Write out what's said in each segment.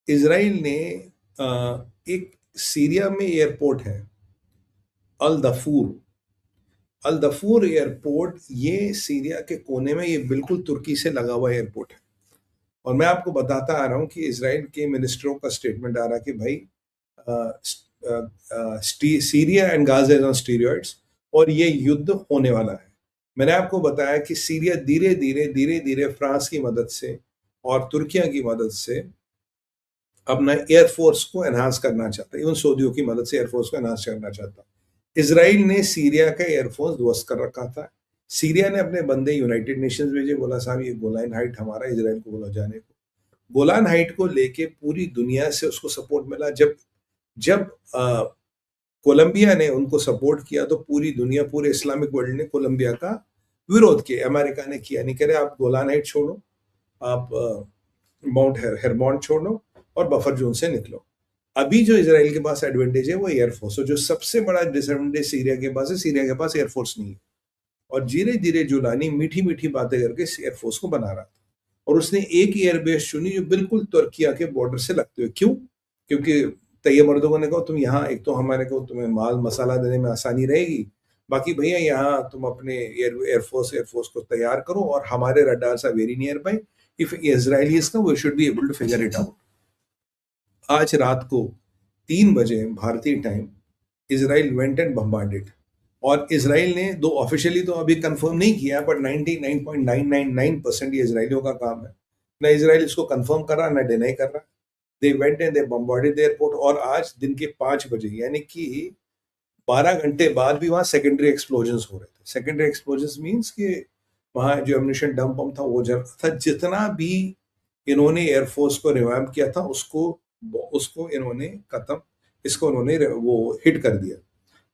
Israel ने एक Syria में एयरपोर्ट है, अल दफूर। अल दफूर एयरपोर्ट, ये सीरिया के कोने में, ये बिल्कुल तुर्की से लगा हुआ एयरपोर्ट है। और मैं आपको बताता आ रहा हूँ कि इज़राइल के मिनिस्टरों का स्टेटमेंट आ रहा है कि भाई Syria and Gaza is on steroids, और ये युद्ध होने वाला है। मैंने आपको बताया कि सीरिया धीरे धीरे फ्रांस की मदद से और तुर्किया की मदद से अपना एयरफोर्स को एनहांस करना चाहता है, इवन सऊदियों की मदद से एयरफोर्स को एनहांस करना चाहता है। इसराइल ने सीरिया का एयरफोर्स ध्वस्त कर रखा था। सीरिया ने अपने बंदे यूनाइटेड नेशंस भेजे, बोला साहब ये गोलान हाइट हमारा, इसराइल को बोला जाने को। गोलान हाइट को लेके पूरी दुनिया से उसको सपोर्ट मिला। जब जब कोलंबिया ने उनको सपोर्ट किया तो पूरी दुनिया, पूरे इस्लामिक वर्ल्ड ने कोलंबिया का विरोध किया। अमेरिका ने किया नहीं, कह रहे आप गोलान हाइट छोड़ो, आप माउंट हेरमोन छोड़ो और बफर जोन से निकलो। अभी जो इसराइल के पास एडवांटेज है वो एयरफोर्स है। जो सबसे बड़ा डिसएडवांटेज सीरिया के पास है, सीरिया के पास एयरफोर्स नहीं है। और धीरे धीरे जुलानी मीठी मीठी बातें करके एयरफोर्स को बना रहा था, और उसने एक एयरबेस चुनी जो बिल्कुल तुर्किया के बॉर्डर से लगते हुए। क्यों? क्योंकि तैयब अर्दोगन ने कहा तुम यहाँ, एक तो हमारे को तुम्हें माल मसाला देने में आसानी रहेगी, बाकी भैया यहाँ तुम अपने एयरफोर्स को तैयार करो, और हमारे radars are very nearby, if Israelis का we should be able to figure it out. आज रात को 3 बजे भारतीय time Israel went and bombarded. और इसराइल ने, दो ऑफिशियली तो अभी कंफर्म नहीं किया, बट 99.999% ये इसराइलियों का काम है। ना इसराइल इसको कंफर्म कर रहा, ना डिनाई कर रहा। They went and they bombarded the airport. और आज दिन के 5 बजे, यानी कि 12 घंटे बाद भी वहां सेकेंडरी एक्सप्लोजन हो रहे थे। सेकेंडरी एक्सप्लोजन मीन्स कि वहां जो एम्यूनिशन डंप पंप था वो जल रहा था। जितना भी इन्होंने एयरफोर्स को रिवाइव किया था, उसको उसको इन्होंने खत्म, इसको उन्होंने वो हिट कर दिया।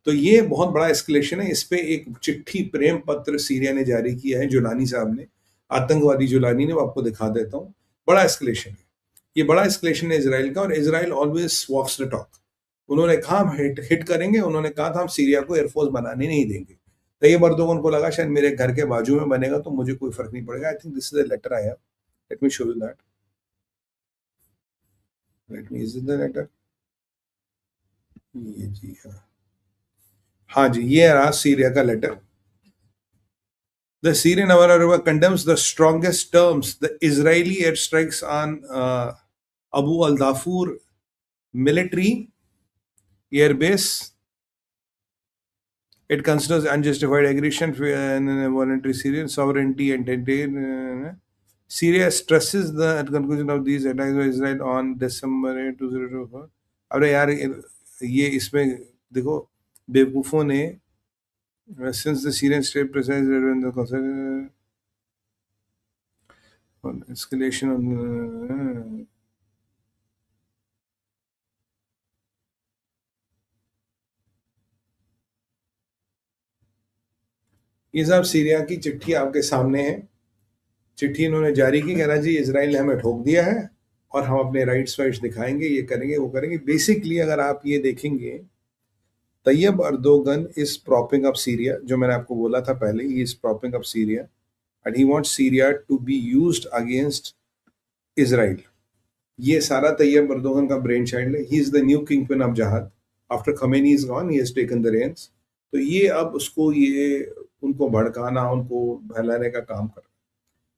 तो ये बहुत बड़ा एस्केलेशन है। इस पे एक चिट्ठी, प्रेम पत्र सीरिया ने जारी किया है, जुलानी साहब ने, आतंकवादी जुलानी ने। वो आपको दिखा देता हूँ। बड़ा एस्केलेशन है, ये बड़ा एस्केलेशन है इसराइल का। और Israel always walks the talk. उन्होंने कहा हम हिट करेंगे, उन्होंने कहा था हम सीरिया को एयरफोर्स बनाने नहीं देंगे। तैयब अर्दोगन को लगा शायद मेरे घर के बाजू में बनेगा तो मुझे कोई फर्क नहीं पड़ेगा। I think this is a letter I have, let me show you that. Let me, is it the letter? ये जी हाँ, हाँ जी, ये रहा सीरिया का letter. The Syrian River condemns the strongest terms the Israeli airstrikes on Abu al Dafur military airbase. It considers unjustified aggression and voluntary Syrian sovereignty and Syria stresses the conclusion of these attacks by Israel on December 2024. अरे यार, ये इसमें देखो, बेवकूफ़ों ने, since the Syrian state precise in the concept on escalation on ये सब Syria की चिट्ठी आपके सामने है। चिट्ठी इन्होंने जारी की, कह रहा जी इसराइल ने हमें ठोक दिया है और हम अपने राइट्स वाइट्स दिखाएंगे, ये करेंगे वो करेंगे। बेसिकली अगर आप ये देखेंगे, Tayyip Erdogan is propping up Syria, जो मैंने आपको बोला था पहले, he is propping up Syria and he wants Syria to be used against Israel. ये सारा तैयब अर्दोगन का ब्रेन चाइल्ड है। He is the new kingpin of jihad. After Khamenei is gone, he has taken the reins. तो ये अब उसको, ये उनको भड़काना, उनको बहलाने का काम कर रहा है।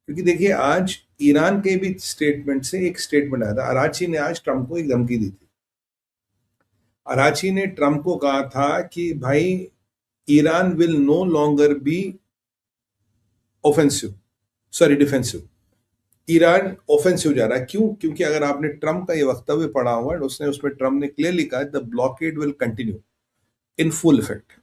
क्योंकि देखिए, आज ईरान के भी स्टेटमेंट से एक स्टेटमेंट आया था। अराची ने आज ट्रंप को एक धमकी दी थी। अराची ने ट्रंप को कहा था कि भाई Iran will no longer be offensive, sorry defensive. Iran offensive जा रहा है। क्यों? क्योंकि अगर आपने ट्रंप का ये वक्तव्य पढ़ा हुआ है, उसमें ट्रंप ने क्लियरली कहा the blockade will continue in full effect.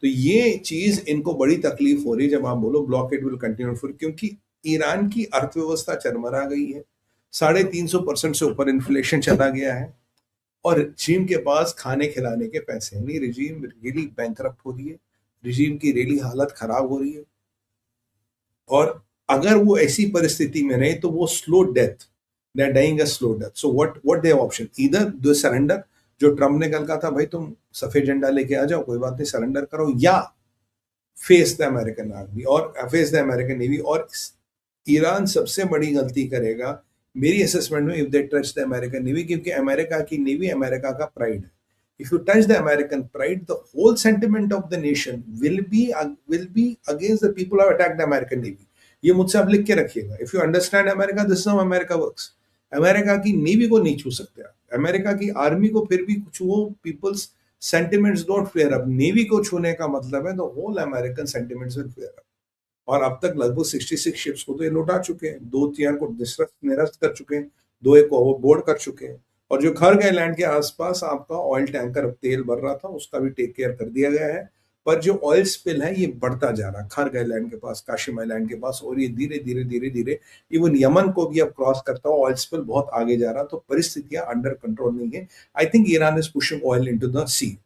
तो ये चीज इनको बड़ी तकलीफ हो रही है जब आप बोलो ब्लॉकेड विल कंटिन्यू फुल, क्योंकि ईरान की अर्थव्यवस्था चरमरा गई है। 350% से ऊपर इन्फ्लेशन चला गया है, और चीन के पास खाने खिलाने के पैसे नहीं। रिजीम रियली बैंकरप्ट हो रही है, रिजीम की रियली हालत खराब हो रही है। और अगर वो ऐसी परिस्थिति में रहे तो वो slow death, they are dying a slow death. So what they option, either do surrender, जो ट्रम्प ने कल कहा था भाई तुम सफेद झंडा लेके आ जाओ, कोई बात नहीं, सरेंडर करो, या फेस द अमेरिकन आर्मी और फेस द अमेरिकन नेवी। और ईरान सबसे बड़ी गलती करेगा मेरी असेसमेंट में, if they touch the American navy, क्योंकि अमेरिका की नेवी अमेरिका का प्राइड है, if you touch the American pride, the whole sentiment of the nation will be against the people who have attacked the American Navy. ये मुझसे आप लिख के रखिएगा. If you understand America, this is how America works. America की navy को नहीं छू सकते आप. अमेरिका की आर्मी को फिर भी कुछ वो people's sentiments don't flare up. Navy को छूने का मतलब है the whole American sentiments will flare up. और अब तक लगभग 66 शिप्स को तो ये लौटा चुके हैं, 2-3 को निरस्त कर चुके हैं, 2 एक को ओवरबोर्ड कर चुके हैं. और जो खरग आइलैंड के आसपास आपका ऑयल टैंकर तेल भर रहा था, उसका भी टेक केयर कर दिया गया है. पर जो ऑयल स्पिल है ये बढ़ता जा रहा है खरग आइलैंड के पास, काशिम आइलैंड के पास, और ये धीरे धीरे धीरे धीरे इवन यमन को भी अब क्रॉस करता हुआ ऑयल स्पिल बहुत आगे जा रहा. तो परिस्थितियां अंडर कंट्रोल नहीं है. I think Iran is pushing oil into the sea,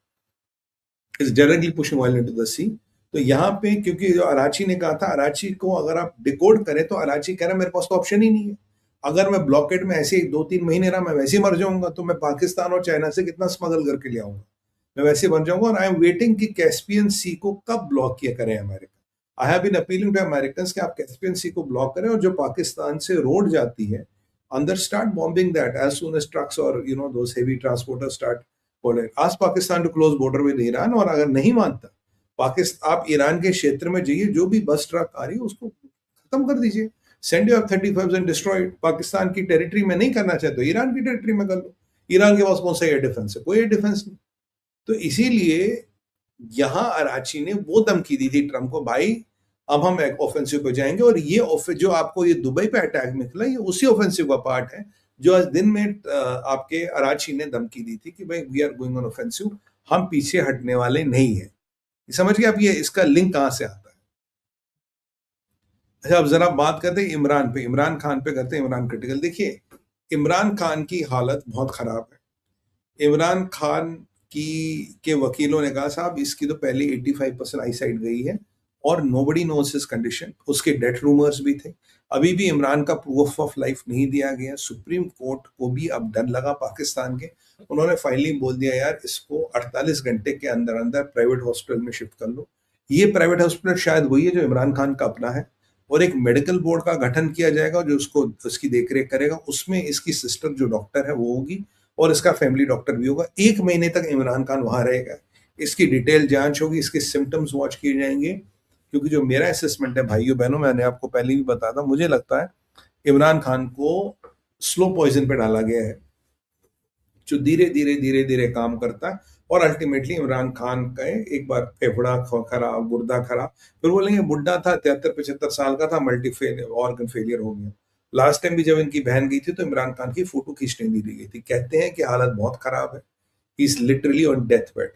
is directly pushing oil into the sea. तो यहाँ पे, क्योंकि जो अराची ने कहा था, अराची को अगर आप डिकोड करें तो अराची कह रहा है मेरे पास तो ऑप्शन ही नहीं है. अगर मैं ब्लॉकेड में ऐसे ही 2-3 महीने रहा, मैं वैसे ही मर जाऊंगा. तो मैं पाकिस्तान और चाइना से कितना स्मगल करके ले आऊंगा, मैं वैसे ही मर जाऊंगा. और आई एम वेटिंग कि कैस्पियन सी को कब ब्लॉक किया करें America. I have been appealing to American कि आप कैस्पियन सी को ब्लॉक करें, और जो पाकिस्तान से रोड जाती है अंदर, start bombing that as soon as trucks और दोस हेवी ट्रांसपोर्टर स्टार्ट. आज Pakistan to close border with Iran. और अगर नहीं मानता पाकिस्तान, आप ईरान के क्षेत्र में जाइए, जो भी बस ट्रक आ रही है उसको खत्म कर दीजिए. Send your F-35 and destroy. Pakistan की टेरिटरी में नहीं करना चाहते तो ईरान की टेरिटरी में कर लो. ईरान के पास कौन सा एयर डिफेंस है? कोई एयर डिफेंस नहीं. तो इसीलिए यहां अराची ने वो धमकी दी थी ट्रंप को, भाई अब हम ऑफेंसिव पे जाएंगे. और ये जो आपको ये दुबई पे अटैक मिला, ये उसी ऑफेंसिव का पार्ट है जो आज दिन में आपके अराची ने धमकी दी थी कि भाई we are going on offensive, हम पीछे हटने वाले नहीं है. समझ गए आप ये इसका लिंक कहां से आता है? अच्छा, अब जरा बात करते हैं इमरान पे, इमरान खान पे करते हैं. इमरान क्रिटिकल. देखिए, इमरान खान की हालत बहुत खराब है. इमरान खान की के वकीलों ने कहा साहब इसकी तो पहले 85% आई साइड गई है और नोबडी नोस हिज कंडीशन. उसके डेथ रूमर्स भी थे. अभी भी इमरान का प्रूफ ऑफ लाइफ नहीं दिया गया. सुप्रीम कोर्ट को भी अब डर लगा पाकिस्तान के. उन्होंने फाइनली बोल दिया यार इसको 48 घंटे के अंदर अंदर प्राइवेट हॉस्पिटल में शिफ्ट कर लो. ये प्राइवेट हॉस्पिटल शायद वही है जो इमरान खान का अपना है. और एक मेडिकल बोर्ड का गठन किया जाएगा जो उसकी देखरेख करेगा. उसमें इसकी सिस्टर जो डॉक्टर है वो होगी और इसका फैमिली डॉक्टर भी होगा. 1 महीने तक इमरान खान वहां रहेगा. इसकी डिटेल जांच होगी, इसके सिम्टम्स वॉच किए जाएंगे. क्योंकि जो मेरा असेसमेंट है भाइयों बहनों, मैंने आपको पहले भी बताया था, मुझे लगता है इमरान खान को स्लो पॉइजन पे डाला गया है जो धीरे धीरे धीरे धीरे काम करता है. और अल्टीमेटली इमरान खान का एक बार फेफड़ा खराब, गुर्दा खराब, फिर बोलेंगे बुढ़ा था, 73-75 साल का था, ऑर्गन फेलियर हो गया. लास्ट टाइम भी जब इनकी बहन गई थी तो इमरान खान की फोटो खींचने दी गई थी. कहते हैं कि हालत बहुत खराब है. He is literally on death bed.